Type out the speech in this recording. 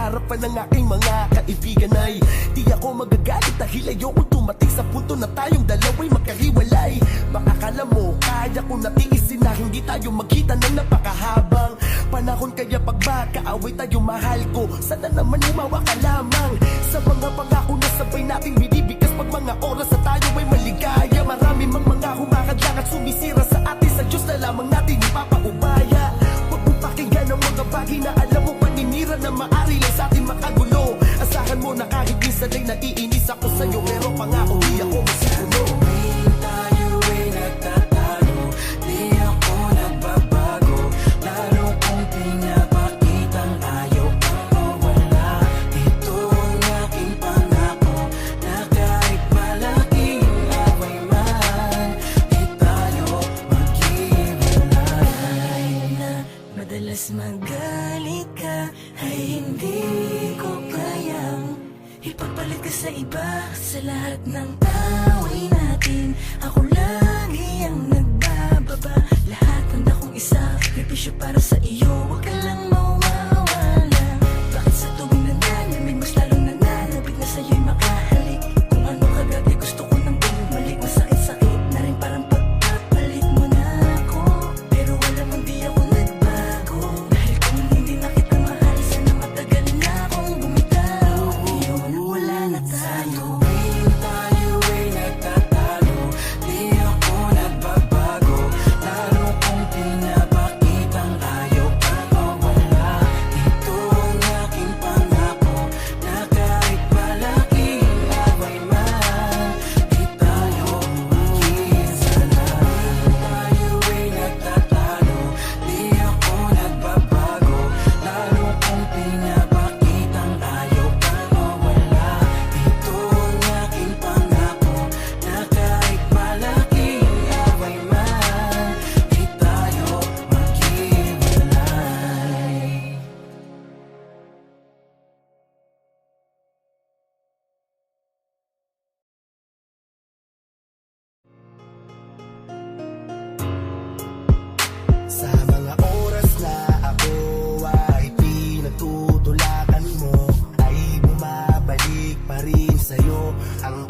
harapan ng aking mga kaibigan ay di ako magagalit dahil ayokong tumating sa punto na tayong dalawa'y magkahiwalay. Baka akala mo kaya ko natiisin na hindi tayo magkita ng napakahabang panahon, kaya pag magkaaway tayo mahal ko, sana naman umawa ka lamang sa mga pangako na sabay nating binibigkas pag mga oras na tayo ay maligaya. Marami mang mga humakadlang at sumisira sa atin, sa Diyos na lamang natin ipapaubaya. Huwag mong pakinggan ang mga bagay na alam mo paninira na maari lang sa atin makagulo. Asahan mo na kahit minsan ay naiinis ako sa'yo, pero pangako di ako masigulo. Tayo ay nagtatalo, di ako nagbabago, lalo kong pinapakitang ayaw kang mawala. Ito ang aking pangako, na kahit malaking away man, di tayo maghiwalay. Na madalas magalit ka, ay hindi ko kayang ipagpalit ka sa iba. Sa lahat ng away natin, ako lagi ang nagbababa. Lahat handa kong isakripisyo para sa iyo, huwag ka lang mawawala. Bakit sa tuwing nananamig, mas lalong nananabig na sa'yo'y makahalik? Kung ano kagabi gusto ko nang bumalik, masakit-sakit na rin parang pagpapalit mo na ako. Pero wala mang di ako nagbago, dahil kung hindi na kita mahal, sana matagal na akong bumitaw. Ngayon wala na tayo. Tayo ay nagtatalo, di ako nagbabago, lalo kong pinapakitang ayaw kang mawala. Ito ang aking pangako, na kahit malaking away man, di tayo maghiwalay. Tayo ay nagtatalo, di ako nagbabago, lalo kong pinapakitang ayaw kang mawala. Ito ang aking pangako, na kahit malaking away man, di tayo maghiwalay. Sa mga oras na ako ay pinagtutulakan mo, ay bumabalik pa rin sa'yo ang